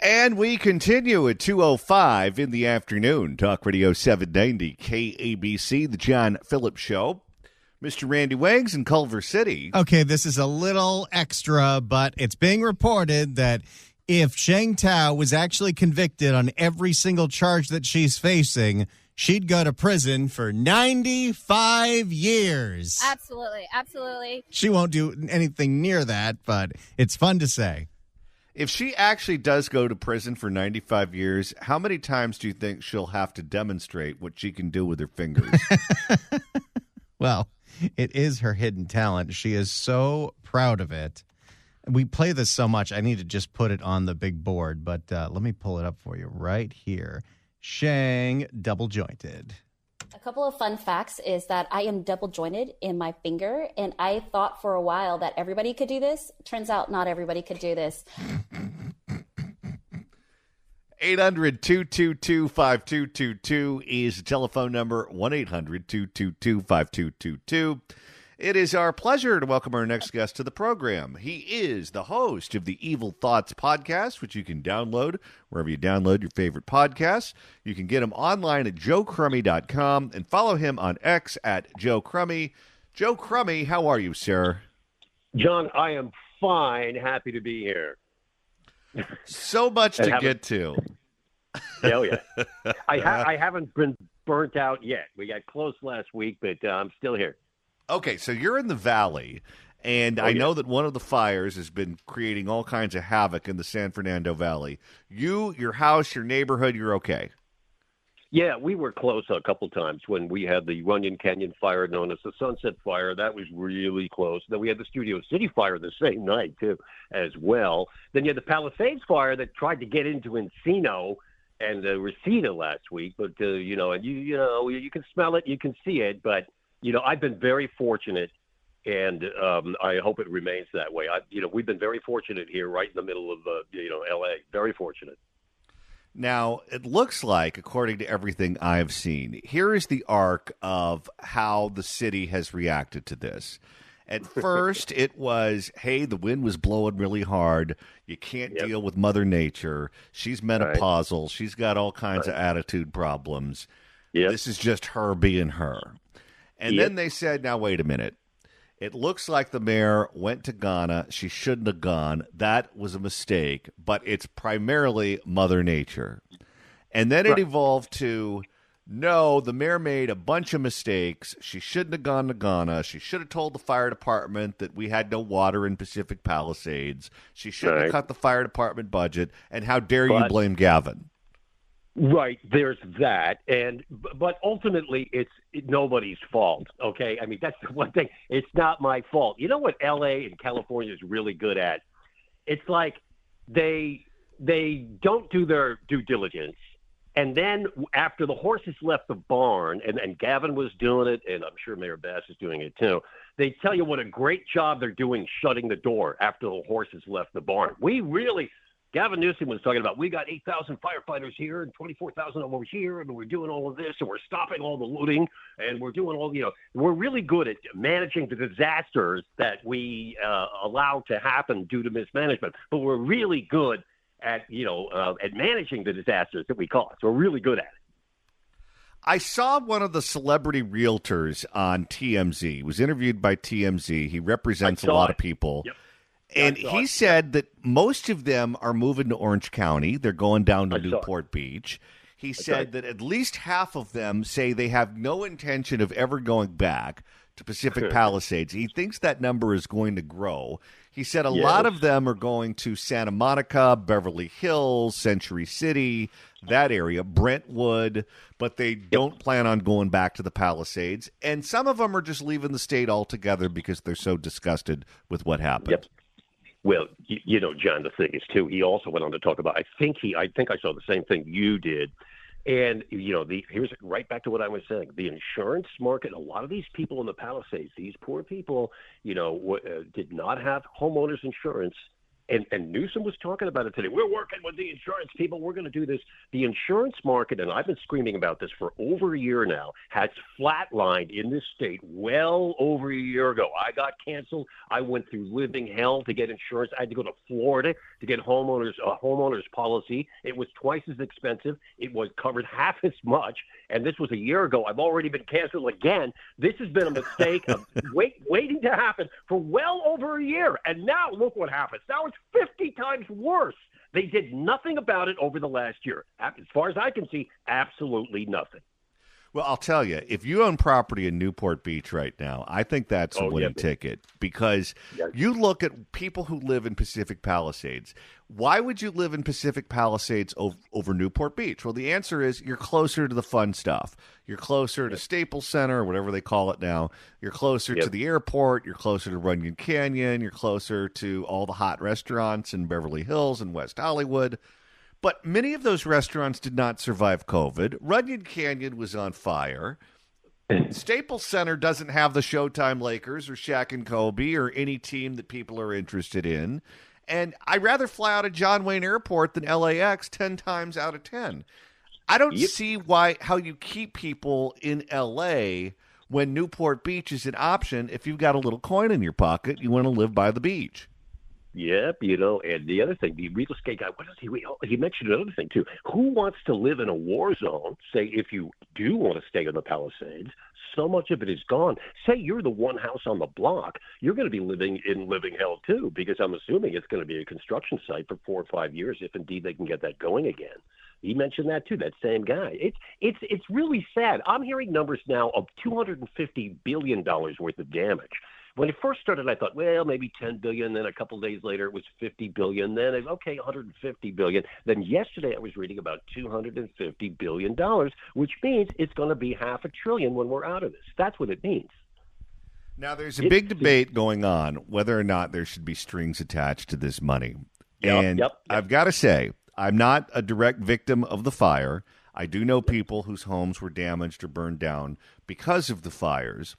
And we continue at 2:05 in the afternoon. Talk Radio 790 KABC, the John Phillips Show. Mr. Randy Wags in Culver City. Okay, this is a little extra, but it's being reported that if Sheng Tao was actually convicted on every single charge that she's facing, she'd go to prison for 95 years. Absolutely. She won't do anything near that, but it's fun to say. If she actually does go to prison for 95 years, how many times do you think she'll have to demonstrate what she can do with her fingers? Well, it is her hidden talent. She is so proud of it. We play this so much, I need to just put it on the big board, but let me pull it up for you right here. Sheng double jointed. A couple of fun facts is that I am double jointed in my finger, and I thought for a while that everybody could do this. Turns out not everybody could do this. 800-222-5222 is the telephone number, 1-800-222-5222. It is our pleasure to welcome our next guest to the program. He is the host of the Evil Thoughts podcast, which you can download wherever you download your favorite podcasts. You can get him online at joecrummey.com and follow him on X at Joe Crummey. Joe Crummey, how are you, sir? John, I am fine. Happy to be here. So much to get to. Hell yeah. I haven't been burnt out yet. We got close last week, but I'm still here. Okay, so you're in the Valley, and I know that one of the fires has been creating all kinds of havoc in the San Fernando Valley. You, your house, your neighborhood, you're okay? Yeah, we were close a couple times when we had the Runyon Canyon fire known as the Sunset Fire. That was really close. Then we had the Studio City fire the same night, too, as well. Then you had the Palisades fire that tried to get into Encino and Reseda last week. But, and you can smell it, you can see it, but I've been very fortunate, and I hope it remains that way. We've been very fortunate here, right in the middle of L.A. Very fortunate. Now, it looks like, according to everything I've seen, here is the arc of how the city has reacted to this. At first, it was, hey, the wind was blowing really hard. You can't deal with Mother Nature. She's menopausal. Right. She's got all kinds of attitude problems. Yep. This is just her being her. And then they said, now, wait a minute. It looks like the mayor went to Ghana. She shouldn't have gone. That was a mistake, but it's primarily Mother Nature. And then it evolved to, no, the mayor made a bunch of mistakes. She shouldn't have gone to Ghana. She should have told the fire department that we had no water in Pacific Palisades. She shouldn't have cut the fire department budget. And how dare you blame Gavin? Right, there's that, but ultimately it's nobody's fault. Okay, I mean that's the one thing. It's not my fault. You know what L.A. and California is really good at? It's like they don't do their due diligence, and then after the horses left the barn, and Gavin was doing it, and I'm sure Mayor Bass is doing it too. They tell you what a great job they're doing shutting the door after the horses left the barn. Gavin Newsom was talking about, we got 8,000 firefighters here and 24,000 over here, and we're doing all of this, and we're stopping all the looting, and we're doing all, we're really good at managing the disasters that we allow to happen due to mismanagement. But we're really good at managing the disasters that we cause. We're really good at it. I saw one of the celebrity realtors on TMZ. He was interviewed by TMZ. He represents a lot of people. Yep. And he said that most of them are moving to Orange County. They're going down to Newport Beach. He said that at least half of them say they have no intention of ever going back to Pacific Palisades. He thinks that number is going to grow. He said a lot of them are going to Santa Monica, Beverly Hills, Century City, that area, Brentwood, but they don't plan on going back to the Palisades. And some of them are just leaving the state altogether because they're so disgusted with what happened. Yep. Well, John, the thing is, too, he also went on to talk about, I think I saw the same thing you did. And, here's right back to what I was saying. The insurance market, a lot of these people in the Palisades, these poor people, did not have homeowners insurance. And Newsom was talking about it today. We're working with the insurance people. We're going to do this. The insurance market, and I've been screaming about this for over a year now, has flatlined in this state well over a year ago. I got canceled. I went through living hell to get insurance. I had to go to Florida to get a homeowner's policy. It was twice as expensive. It was covered half as much. And this was a year ago. I've already been canceled again. This has been a mistake of waiting to happen for well over a year. And now look what happens. Now it's 50 times worse. They did nothing about it over the last year. As far as I can see, absolutely nothing. Well, I'll tell you, if you own property in Newport Beach right now, I think that's a winning ticket because you look at people who live in Pacific Palisades. Why would you live in Pacific Palisades over Newport Beach? Well, the answer is you're closer to the fun stuff. You're closer to Staples Center, or whatever they call it now. You're closer to the airport. You're closer to Runyon Canyon. You're closer to all the hot restaurants in Beverly Hills and West Hollywood. But many of those restaurants did not survive COVID. Runyon Canyon was on fire. Staples Center doesn't have the Showtime Lakers or Shaq and Kobe or any team that people are interested in. And I'd rather fly out of John Wayne Airport than LAX 10 times out of 10. I don't see how you keep people in LA when Newport Beach is an option if you've got a little coin in your pocket, you want to live by the beach. Yep, and the other thing, the real estate guy, what else? He mentioned another thing, too. Who wants to live in a war zone? Say, if you do want to stay in the Palisades, so much of it is gone. Say you're the one house on the block, you're going to be living in living hell, too, because I'm assuming it's going to be a construction site for 4 or 5 years, if indeed they can get that going again. He mentioned that, too, that same guy. It's really sad. I'm hearing numbers now of $250 billion worth of damage. When it first started, I thought, well, maybe $10 billion. Then a couple of days later, it was $50 billion. Then, okay, $150 billion. Then yesterday, I was reading about $250 billion, which means it's going to be $500 billion when we're out of this. That's what it means. Now, there's a big debate going on whether or not there should be strings attached to this money. I've got to say, I'm not a direct victim of the fire. I do know people whose homes were damaged or burned down because of the fires.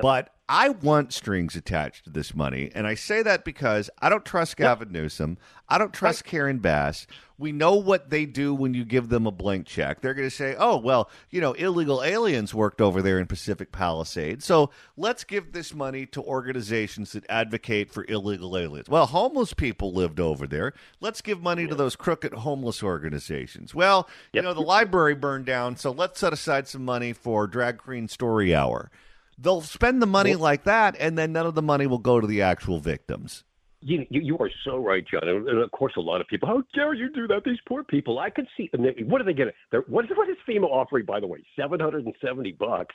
But I want strings attached to this money, and I say that because I don't trust Gavin Newsom. I don't trust Karen Bass. We know what they do when you give them a blank check. They're going to say, oh, well, illegal aliens worked over there in Pacific Palisades, so let's give this money to organizations that advocate for illegal aliens. Well, homeless people lived over there. Let's give money to those crooked homeless organizations. Well, the library burned down, so let's set aside some money for Drag Queen Story Hour. They'll spend the money like that, and then none of the money will go to the actual victims. You are so right, John. And of course, a lot of people, how dare you do that? These poor people. I could see. What are they getting? What is FEMA offering, by the way? $770.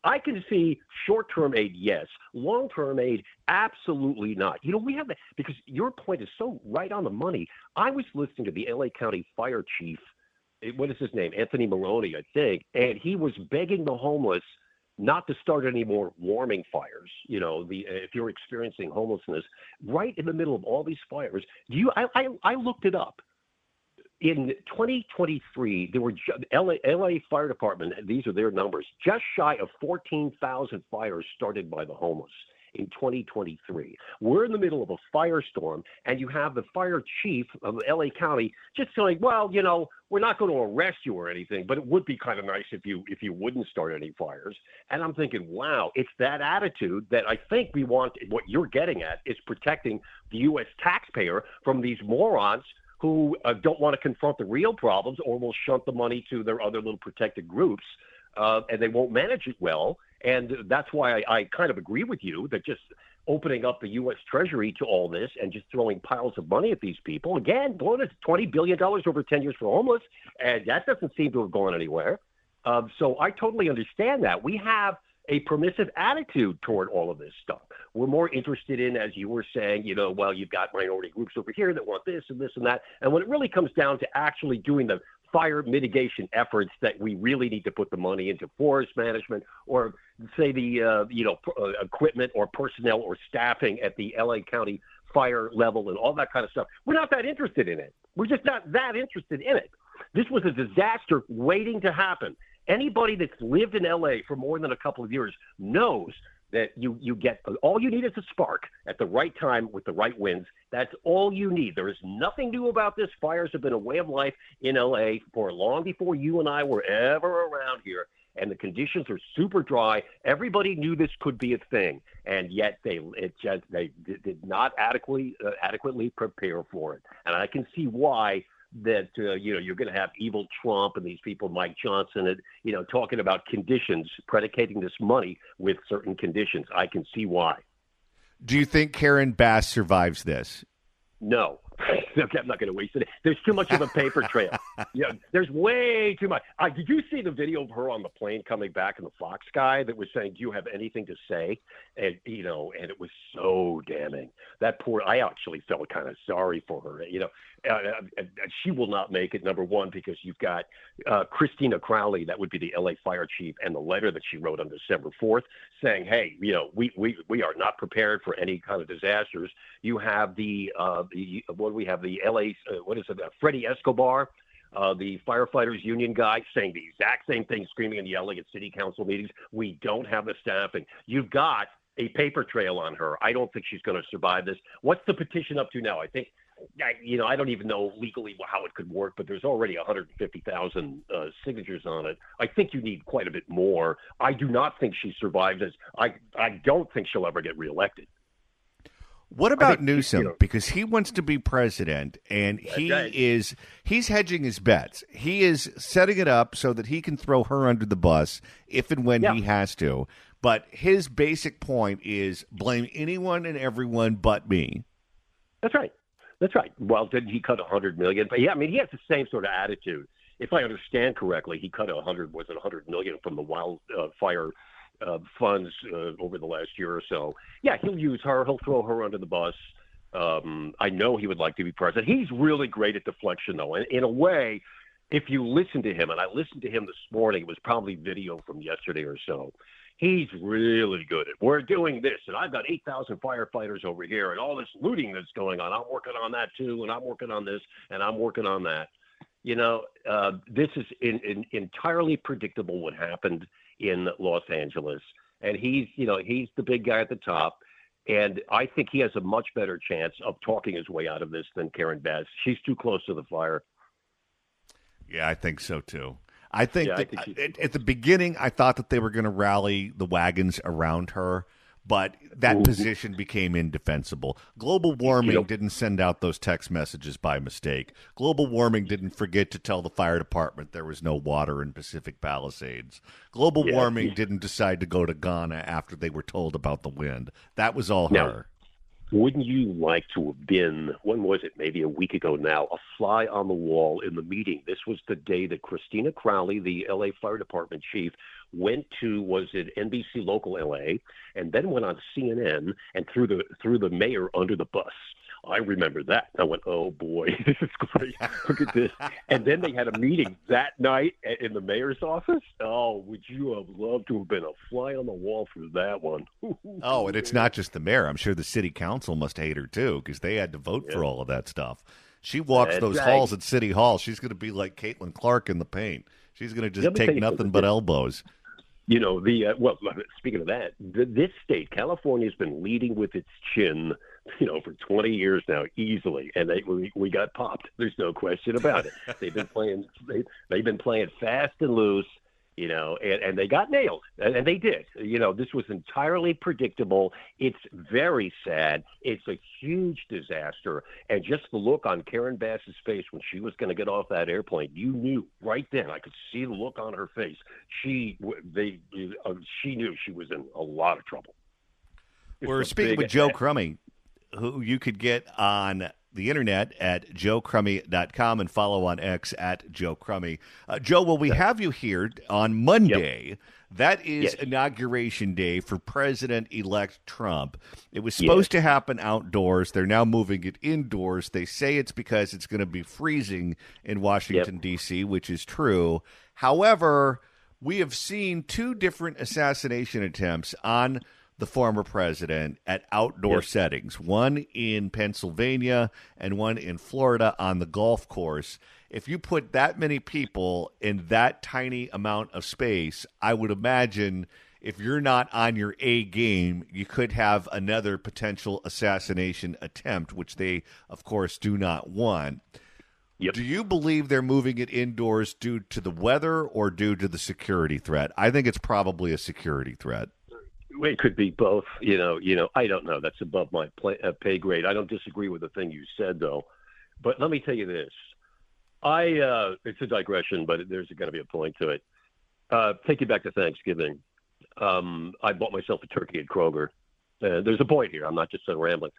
I can see short-term aid, yes. Long-term aid, absolutely not. We have that because your point is so right on the money. I was listening to the LA County Fire Chief. What is his name? Anthony Maloney, I think, and he was begging the homeless not to start any more warming fires. If you're experiencing homelessness right in the middle of all these fires, I looked it up. In 2023, there were LA Fire Department, these are their numbers, just shy of 14,000 fires started by the homeless in 2023. We're in the middle of a firestorm, and you have the fire chief of LA County just saying, well, we're not going to arrest you or anything, but it would be kind of nice if you wouldn't start any fires. And I'm thinking, wow, it's that attitude that I think we want. What you're getting at is protecting the U.S. taxpayer from these morons who don't want to confront the real problems or will shunt the money to their other little protected groups, and they won't manage it well. And that's why I kind of agree with you that just opening up the U.S. Treasury to all this and just throwing piles of money at these people, again, blowing it $20 billion over 10 years for homeless, and that doesn't seem to have gone anywhere. So I totally understand that. We have a permissive attitude toward all of this stuff. We're more interested in, as you were saying, well, you've got minority groups over here that want this and this and that. And when it really comes down to actually doing the fire mitigation efforts that we really need to put the money into forest management or say the equipment or personnel or staffing at the LA County fire level and all that kind of stuff. We're not that interested in it. We're just not that interested in it. This was a disaster waiting to happen. Anybody that's lived in LA for more than a couple of years knows that you get all you need is a spark at the right time with the right winds. That's all you need. There is nothing new about this. Fires have been a way of life in LA for long before you and I were ever around here. And the conditions are super dry. Everybody knew this could be a thing, and yet they did not adequately prepare for it. And I can see why that you're going to have evil Trump and these people, Mike Johnson, and talking about conditions, predicating this money with certain conditions. I can see why. Do you think Karen Bass survives this? No. I'm not going to waste it. There's too much of a paper trail. There's way too much. Did you see the video of her on the plane coming back, and the Fox guy that was saying, "Do you have anything to say?" And and it was so damning. That poor. I actually felt kind of sorry for her. She will not make it. Number one, because you've got Christina Crowley, that would be the LA fire chief, and the letter that she wrote on December 4th saying, "Hey, we are not prepared for any kind of disasters." You have the LA, Freddie Escobar, the firefighters union guy, saying the exact same thing, screaming and yelling at city council meetings. We don't have the staffing. You've got a paper trail on her. I don't think she's going to survive this. What's the petition up to now? I think, I don't even know legally how it could work, but there's already 150,000 signatures on it. I think you need quite a bit more. I do not think she survives this. I don't think she'll ever get reelected. What about Newsom? Because he wants to be president, and he's hedging his bets. He is setting it up so that he can throw her under the bus if and when he has to. But his basic point is blame anyone and everyone but me. That's right. Well, didn't he cut $100 million? But he has the same sort of attitude. If I understand correctly, he cut $100 million from the wildfire funds over the last year or so. Yeah, he'll use her. He'll throw her under the bus. I know he would like to be president. He's really great at deflection, though. And in a way, if you listen to him, and I listened to him this morning, it was probably video from yesterday or so, he's really good at, we're doing this, and I've got 8,000 firefighters over here, and all this looting that's going on. I'm working on that, too, and I'm working on this, and I'm working on that. This is entirely predictable what happened in Los Angeles, and he's the big guy at the top, and I think he has a much better chance of talking his way out of this than Karen Bass. She's too close to the fire. Yeah, I think so too. I think at the beginning, I thought that they were going to rally the wagons around her, but that position became indefensible. Global warming didn't send out those text messages by mistake. Global warming didn't forget to tell the fire department there was no water in Pacific Palisades. Global warming didn't decide to go to Ghana after they were told about the wind. That was all her. Wouldn't you like to have been, when was it, maybe a week ago now, a fly on the wall in the meeting? This was the day that Christina Crowley, the LA Fire Department chief, went to, was it NBC Local LA, and then went on CNN and threw the mayor under the bus. I remember that. I went, oh, boy, this is great. Look at this. And then they had a meeting that night in the mayor's office. Oh, would you have loved to have been a fly on the wall for that one? Oh, and it's not just the mayor. I'm sure the city council must hate her, too, because they had to vote for all of that stuff. She walks those halls at City Hall. She's going to be like Caitlin Clark in the paint. She's going to just take nothing but elbows. Well, speaking of that, this state, California, has been leading with its chin, for 20 years now, easily, and we got popped. There's no question about it. They've been playing fast and loose, and they got nailed, and they did. This was entirely predictable. It's very sad. It's a huge disaster, and just the look on Karen Bass's face when she was going to get off that airplane, you knew right then. I could see the look on her face. She knew she was in a lot of trouble. We're speaking with Joe Crummey, who you could get on the internet at joecrummey.com and follow on X at Joe Crummey. Joe, will we have you here on Monday? Yep. That is Inauguration Day for President-elect Trump. It was supposed to happen outdoors. They're now moving it indoors. They say it's because it's going to be freezing in Washington, D.C., which is true. However, we have seen two different assassination attempts on the former president at outdoor settings, one in Pennsylvania and one in Florida on the golf course. If you put that many people in that tiny amount of space, I would imagine if you're not on your A game, you could have another potential assassination attempt, which they, of course, do not want. Yep. Do you believe they're moving it indoors due to the weather or due to the security threat? I think it's probably a security threat. It could be both. I don't know. That's above my pay grade. I don't disagree with the thing you said, though. But let me tell you this. It's a digression, but there's going to be a point to it. Take you back to Thanksgiving. I bought myself a turkey at Kroger. There's a point here. I'm not just rambling.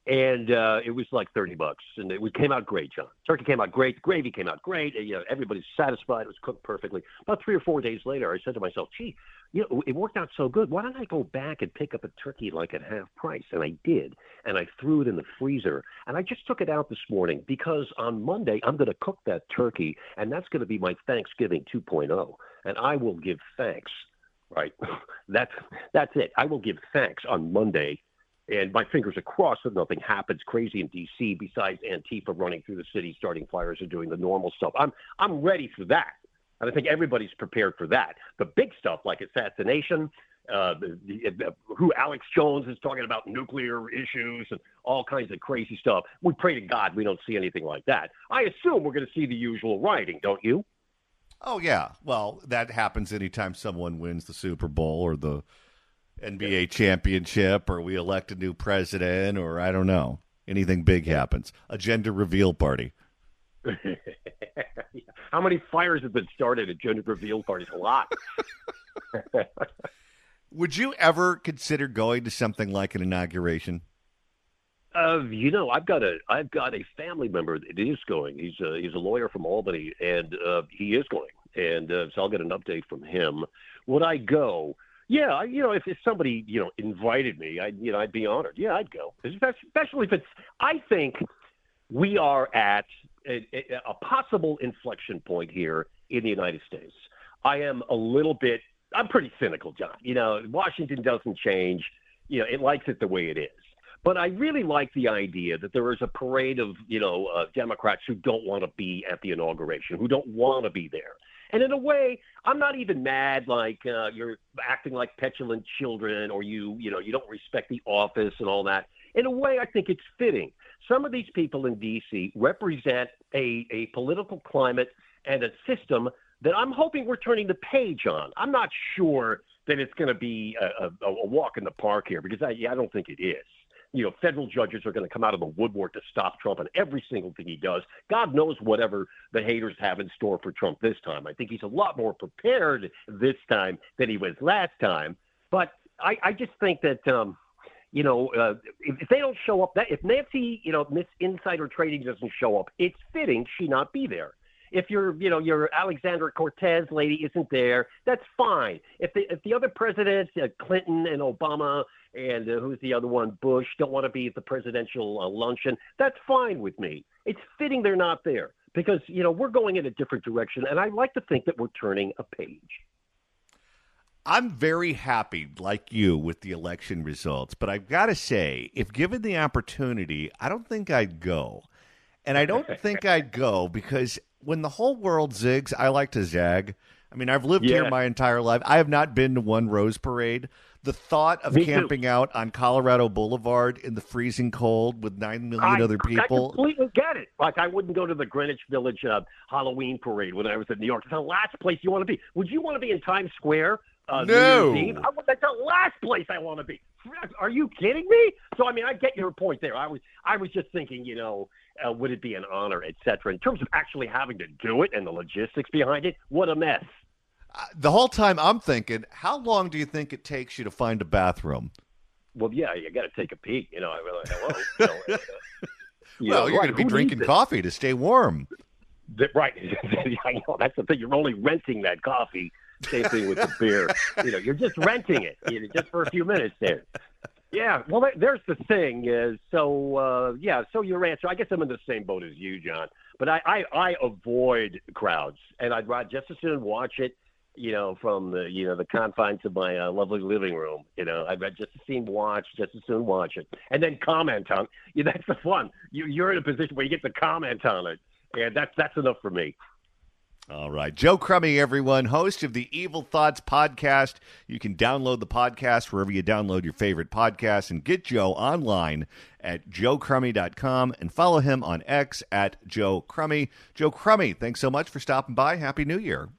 And it was like $30, and it came out great, John. Turkey came out great. The gravy came out great. Everybody's satisfied. It was cooked perfectly. About 3 or 4 days later, I said to myself, gee, it worked out so good. Why don't I go back and pick up a turkey like at half price? And I did, and I threw it in the freezer. And I just took it out this morning because on Monday I'm going to cook that turkey, and that's going to be my Thanksgiving 2.0. And I will give thanks, right? That's it. I will give thanks on Monday. And my fingers are crossed that nothing happens crazy in D.C. besides Antifa running through the city, starting fires, and doing the normal stuff. I'm ready for that, and I think everybody's prepared for that. The big stuff like assassination, who Alex Jones is talking about nuclear issues and all kinds of crazy stuff. We pray to God we don't see anything like that. I assume we're going to see the usual rioting, don't you? Oh, yeah. Well, that happens anytime someone wins the Super Bowl or the NBA championship, or we elect a new president, or I don't know. Anything big happens. A gender reveal party. How many fires have been started at gender reveal parties? A lot. Would you ever consider going to something like an inauguration? I've got a family member that is going. He's a lawyer from Albany, and he is going. And so I'll get an update from him. Would I go? Yeah, if somebody, invited me, I'd be honored. Yeah, I'd go. Especially if it's, I think we are at a possible inflection point here in the United States. I'm pretty cynical, John. Washington doesn't change. It likes it the way it is. But I really like the idea that there is a parade of, Democrats who don't want to be at the inauguration, who don't want to be there. And in a way, I'm not even mad like you're acting like petulant children or you don't respect the office and all that. In a way, I think it's fitting. Some of these people in D.C. represent a political climate and a system that I'm hoping we're turning the page on. I'm not sure that it's going to be a walk in the park here because I don't think it is. Federal judges are going to come out of the woodwork to stop Trump on every single thing he does. God knows whatever the haters have in store for Trump this time. I think he's a lot more prepared this time than he was last time. But I just think that, if they don't show up, if Nancy, Miss Insider Trading doesn't show up, it's fitting she not be there. If your Alexandra Cortez lady isn't there, that's fine. If the other presidents, Clinton and Obama and who's the other one, Bush, don't want to be at the presidential luncheon, that's fine with me. It's fitting they're not there because, we're going in a different direction, and I like to think that we're turning a page. I'm very happy, like you, with the election results, but I've got to say, if given the opportunity, I don't think I'd go. And I don't think I'd go because when the whole world zigs, I like to zag. I mean, I've lived here my entire life. I have not been to one Rose Parade. The thought of camping out on Colorado Boulevard in the freezing cold with 9 million other people. I completely get it. Like, I wouldn't go to the Greenwich Village Halloween parade when I was in New York. It's the last place you want to be. Would you want to be in Times Square? No. New Year's Eve? That's the last place I want to be. Are you kidding me? So, I mean, I get your point there. I was just thinking, would it be an honor, et cetera. In terms of actually having to do it and the logistics behind it, what a mess. The whole time I'm thinking, how long do you think it takes you to find a bathroom? Well, yeah, you got to take a peek. Hello. Well, you're going to be drinking coffee to stay warm. Right. I know. That's the thing. You're only renting that coffee. Same thing with the beer. You're just renting it just for a few minutes there. Yeah. Well, there's the thing is, so your answer, I guess I'm in the same boat as you, John, but I avoid crowds, and I'd rather just as soon watch it, from the confines of my lovely living room. I'd rather just as soon watch it, and then comment on it. That's the fun. You're in a position where you get to comment on it, and that's enough for me. All right. Joe Crummey, everyone, host of the Evil Thoughts podcast. You can download the podcast wherever you download your favorite podcasts and get Joe online at joecrummey.com and follow him on X at Joe Crummey. Joe Crummey, thanks so much for stopping by. Happy New Year.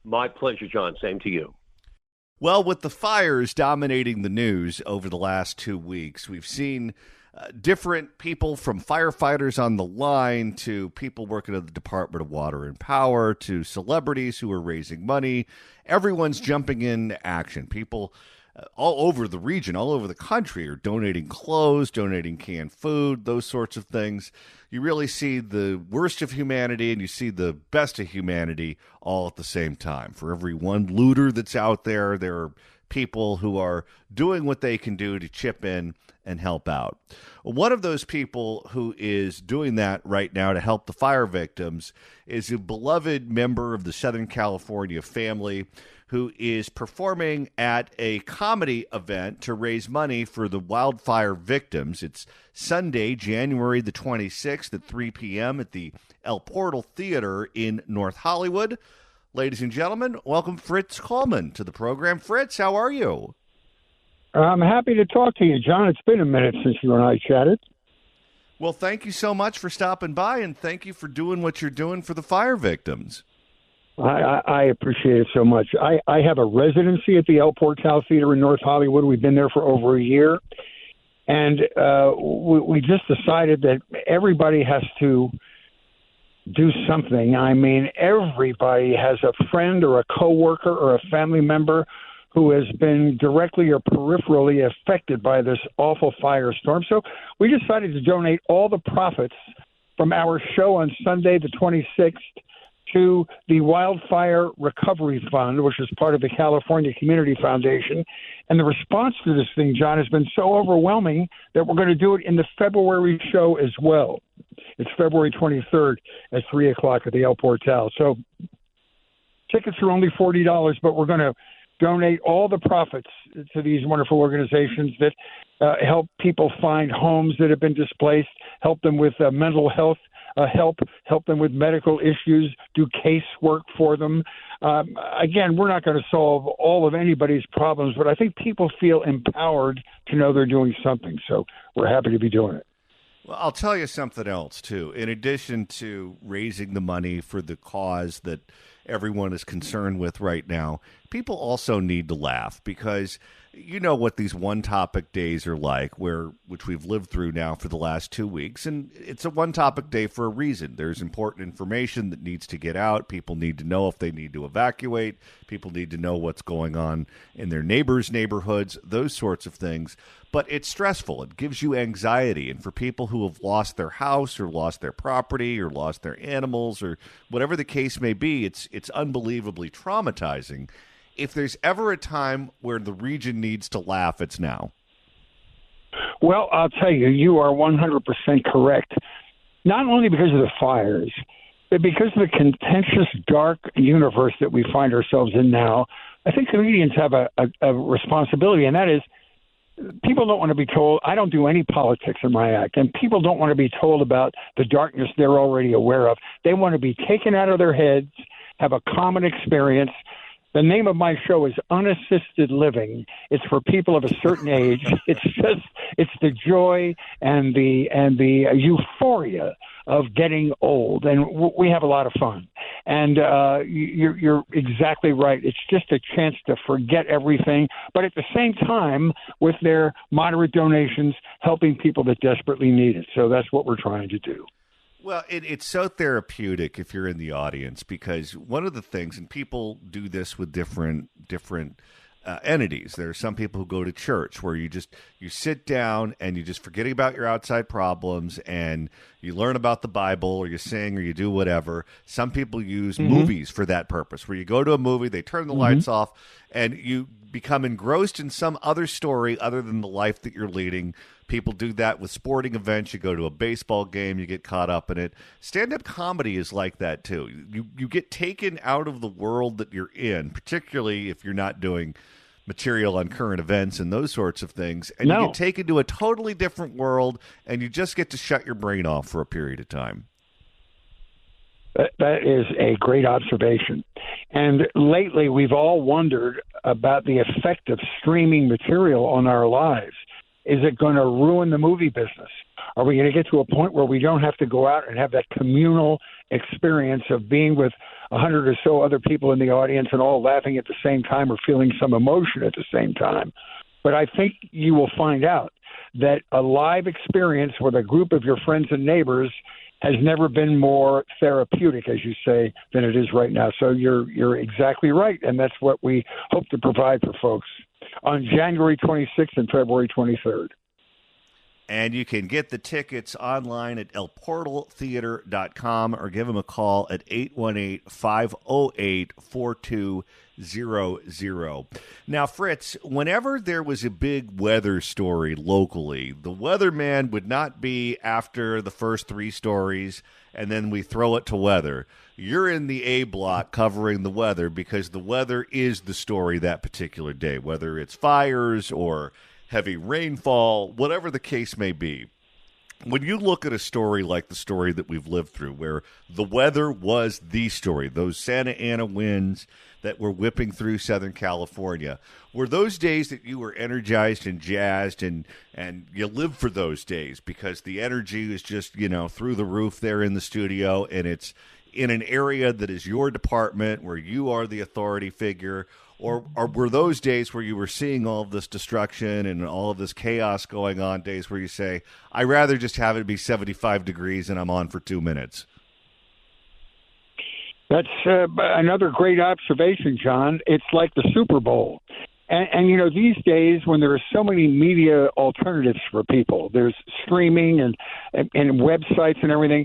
My pleasure, John. Same to you. Well, with the fires dominating the news over the last 2 weeks, we've seen different people, from firefighters on the line to people working at the Department of Water and Power to celebrities who are raising money. Everyone's jumping into action. People all over the region, all over the country, are donating clothes, donating canned food, those sorts of things. You really see the worst of humanity and you see the best of humanity all at the same time. For every one looter that's out there, there are people who are doing what they can do to chip in and help out. One of those people who is doing that right now to help the fire victims is a beloved member of the Southern California family who is performing at a comedy event to raise money for the wildfire victims. It's Sunday, January the 26th at 3 p.m. at the El Portal Theater in North Hollywood. Ladies and gentlemen, welcome Fritz Coleman to the program. Fritz, how are you? I'm happy to talk to you, John. It's been a minute since you and I chatted. Well, thank you so much for stopping by, and thank you for doing what you're doing for the fire victims. I appreciate it so much. I have a residency at the El Portal Theater in North Hollywood. We've been there for over a year. And we just decided that everybody has to do something. I mean, everybody has a friend or a coworker or a family member who has been directly or peripherally affected by this awful firestorm. So we decided to donate all the profits from our show on Sunday, the 26th, to the Wildfire Recovery Fund, which is part of the California Community Foundation. And the response to this thing, John, has been so overwhelming that we're going to do it in the February show as well. It's February 23rd at 3 o'clock at the El Portal. So tickets are only $40, but we're going to donate all the profits to these wonderful organizations that help people find homes that have been displaced, help them with mental health, help them with medical issues, do casework for them. Again, we're not going to solve all of anybody's problems, but I think people feel empowered to know they're doing something. So we're happy to be doing it. Well, I'll tell you something else, too. In addition to raising the money for the cause that everyone is concerned with right now, people also need to laugh, because you know what these one-topic days are like, which we've lived through now for the last 2 weeks, and it's a one-topic day for a reason. There's important information that needs to get out. People need to know if they need to evacuate. People need to know what's going on in their neighbors' neighborhoods, those sorts of things. But it's stressful. It gives you anxiety, and for people who have lost their house or lost their property or lost their animals or whatever the case may be, it's unbelievably traumatizing. If there's ever a time where the region needs to laugh, it's now. Well, I'll tell you, you are 100% correct. Not only because of the fires, but because of the contentious, dark universe that we find ourselves in now. I think comedians have a responsibility, and that is, people don't want to be told. I don't do any politics in my act, and people don't want to be told about the darkness they're already aware of. They want to be taken out of their heads, have a common experience. The name of my show is Unassisted Living. It's for people of a certain age. It's the joy and the euphoria of getting old, and we have a lot of fun. And you're exactly right. It's just a chance to forget everything, but at the same time, with their moderate donations, helping people that desperately need it. So that's what we're trying to do. Well, it's so therapeutic if you're in the audience, because one of the things, and people do this with different entities. There are some people who go to church where you sit down and you just forgetting about your outside problems and you learn about the Bible, or you sing, or you do whatever. Some people use movies for that purpose, where you go to a movie, they turn the lights off, and you become engrossed in some other story other than the life that you're leading. People do that with sporting events. You go to a baseball game, you get caught up in it. Stand-up comedy is like that, too. You get taken out of the world that you're in, particularly if you're not doing material on current events and those sorts of things. And you get taken to a totally different world, and you just get to shut your brain off for a period of time. That is a great observation. And lately, we've all wondered about the effect of streaming material on our lives. Is it going to ruin the movie business? Are we going to get to a point where we don't have to go out and have that communal experience of being with 100 or so other people in the audience and all laughing at the same time or feeling some emotion at the same time? But I think you will find out that a live experience with a group of your friends and neighbors has never been more therapeutic, as you say, than it is right now. So you're exactly right, and that's what we hope to provide for folks on January 26th and February 23rd. And you can get the tickets online at elportaltheater.com or give them a call at 818-508-4200. Now, Fritz, whenever there was a big weather story locally, the weatherman would not be after the first three stories and then we throw it to weather. You're in the A block covering the weather because the weather is the story that particular day, whether it's fires or heavy rainfall, whatever the case may be. When you look at a story like the story that we've lived through, where the weather was the story, those Santa Ana winds that were whipping through Southern California, were those days that you were energized and jazzed and you lived for those days because the energy is just, through the roof there in the studio, and it's in an area that is your department where you are the authority figure? Or were those days where you were seeing all of this destruction and all of this chaos going on, days where you say, I'd rather just have it be 75 degrees and I'm on for 2 minutes? That's another great observation, John. It's like the Super Bowl. And these days when there are so many media alternatives for people, there's streaming and websites and everything,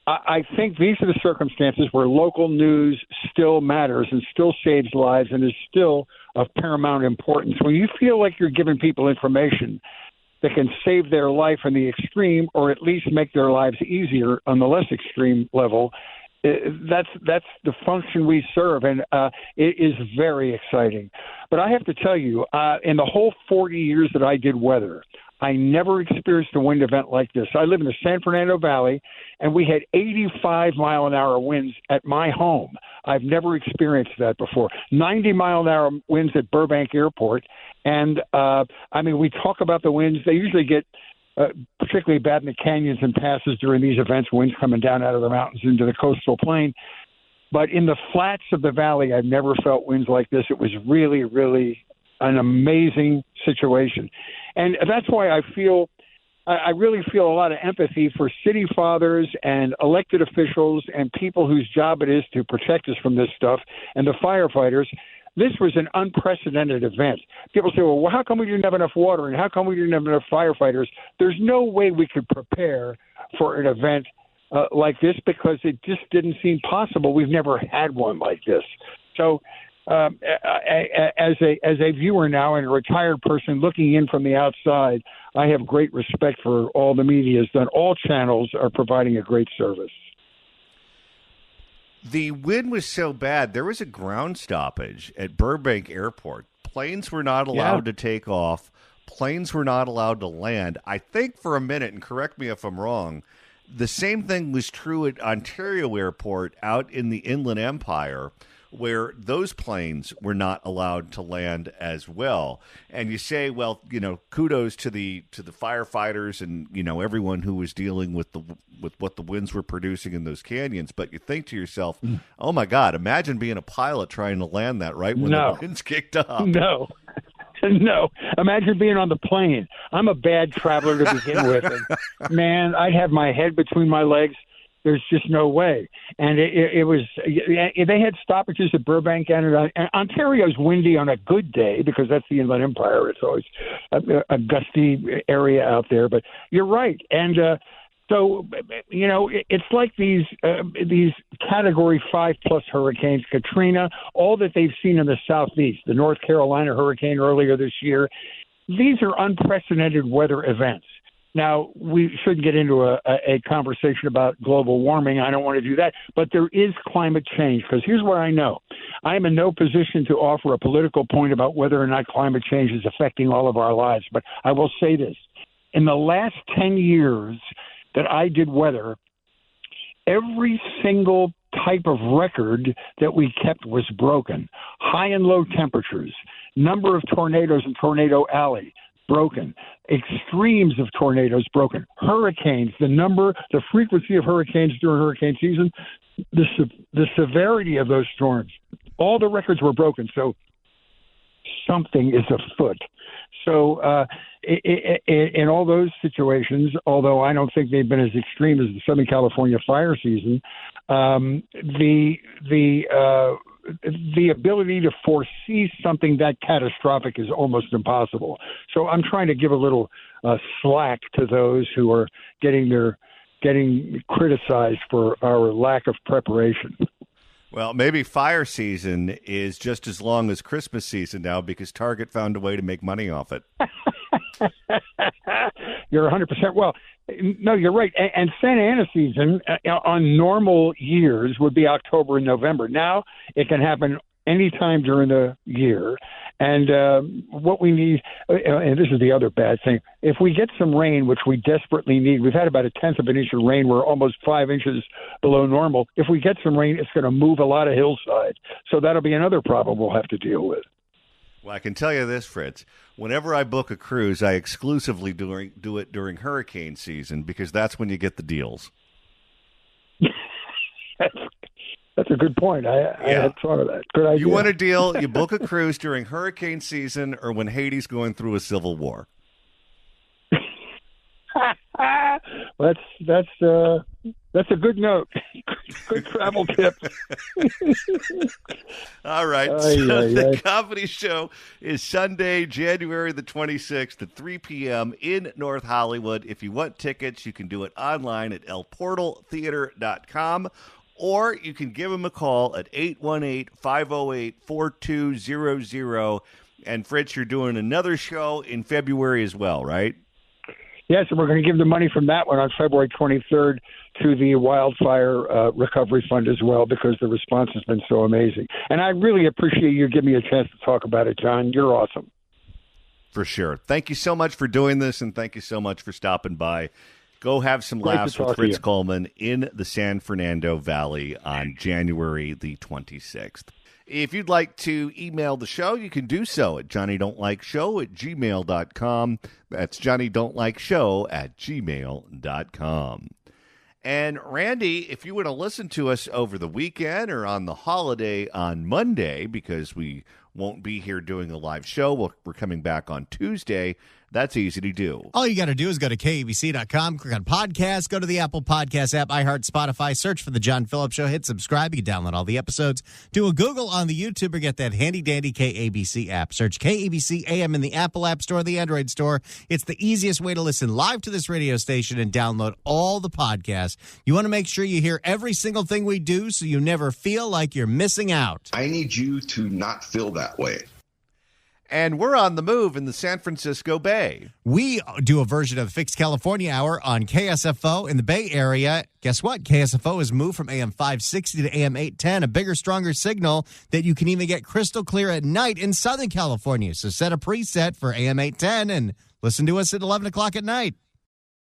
I think these are the circumstances where local news still matters and still saves lives and is still of paramount importance. When you feel like you're giving people information that can save their life in the extreme or at least make their lives easier on the less extreme level, that's the function we serve, and it is very exciting. But I have to tell you, in the whole 40 years that I did weather, I never experienced a wind event like this. I live in the San Fernando Valley, and we had 85-mile-an-hour winds at my home. I've never experienced that before. 90-mile-an-hour winds at Burbank Airport. And, we talk about the winds. They usually get particularly bad in the canyons and passes during these events, winds coming down out of the mountains into the coastal plain. But in the flats of the valley, I've never felt winds like this. It was really, really an amazing situation. And that's why I really feel a lot of empathy for city fathers and elected officials and people whose job it is to protect us from this stuff, and the firefighters. This was an unprecedented event. People say, well, how come we didn't have enough water, and how come we didn't have enough firefighters? There's no way we could prepare for an event like this because it just didn't seem possible. We've never had one like this. So as a viewer now and a retired person looking in from the outside, I have great respect for all the media that all channels are providing a great service. The wind was so bad, there was a ground stoppage at Burbank Airport. Planes were not allowed to take off. Planes were not allowed to land. I think for a minute, and correct me if I'm wrong, the same thing was true at Ontario Airport out in the Inland Empire, where those planes were not allowed to land as well. And you say, well, kudos to the firefighters and everyone who was dealing with what the winds were producing in those canyons. But you think to yourself, oh my God, imagine being a pilot trying to land that right when the winds kicked up. No. Imagine being on the plane. I'm a bad traveler to begin with. And, man, I'd have my head between my legs. There's just no way. And it was – they had stoppages at Burbank and Ontario's windy on a good day because that's the Inland Empire. It's always a gusty area out there. But you're right. And so, it's like these Category 5+ hurricanes, Katrina, all that they've seen in the Southeast, the North Carolina hurricane earlier this year. These are unprecedented weather events. Now, we shouldn't get into a conversation about global warming. I don't want to do that. But there is climate change, because here's what I know. I am in no position to offer a political point about whether or not climate change is affecting all of our lives. But I will say this. In the last 10 years that I did weather, every single type of record that we kept was broken. High and low temperatures, number of tornadoes in Tornado Alley, broken. Extremes of tornadoes, broken. Hurricanes, the frequency of hurricanes during hurricane season, the severity of those storms, all the records were broken. So something is afoot. So in all those situations, although I don't think they've been as extreme as the Southern California fire season, the ability to foresee something that catastrophic is almost impossible. So I'm trying to give a little slack to those who are getting criticized for our lack of preparation. Well, maybe fire season is just as long as Christmas season now because Target found a way to make money off it. You're 100% well. No, you're right. And Santa Ana season on normal years would be October and November. Now it can happen anytime during the year. And what we need, and this is the other bad thing, if we get some rain, which we desperately need, we've had about 1/10 of an inch of rain. We're almost 5 inches below normal. If we get some rain, it's going to move a lot of hillside. So that'll be another problem we'll have to deal with. Well, I can tell you this, Fritz. Whenever I book a cruise, I exclusively do it during hurricane season because that's when you get the deals. That's a good point. I had thought of that. Good idea. You want a deal, you book a cruise during hurricane season or when Haiti's going through a civil war. That's a good note. Good travel tip. All right. The comedy show is Sunday, January the 26th at 3 p.m. in North Hollywood. If you want tickets, you can do it online at elportaltheater.com. Or you can give them a call at 818-508-4200. And Fritz, you're doing another show in February as well, right? Yes, and we're going to give the money from that one on February 23rd to the Wildfire Recovery Fund as well because the response has been so amazing. And I really appreciate you giving me a chance to talk about it, John. You're awesome. For sure. Thank you so much for doing this, and thank you so much for stopping by. Go have some laughs with Fritz Coleman in the San Fernando Valley on January the 26th. If you'd like to email the show, you can do so at johnnydon'tlikeshow@gmail.com. That's johnnydon'tlikeshow@gmail.com. And Randy, if you want to listen to us over the weekend or on the holiday on Monday, because we won't be here doing a live show, we're coming back on Tuesday. That's easy to do. All you got to do is go to KABC.com, click on podcast, go to the Apple Podcast app, iHeart, Spotify, search for The John Phillips Show, hit subscribe. You can download all the episodes. Do a Google on the YouTube or get that handy-dandy KABC app. Search KABC AM in the Apple App Store, the Android Store. It's the easiest way to listen live to this radio station and download all the podcasts. You want to make sure you hear every single thing we do so you never feel like you're missing out. I need you to not feel that way. And we're on the move in the San Francisco Bay. We do a version of Fixed California Hour on KSFO in the Bay Area. Guess what? KSFO has moved from AM 560 to AM 810, a bigger, stronger signal that you can even get crystal clear at night in Southern California. So set a preset for AM 810 and listen to us at 11 o'clock at night.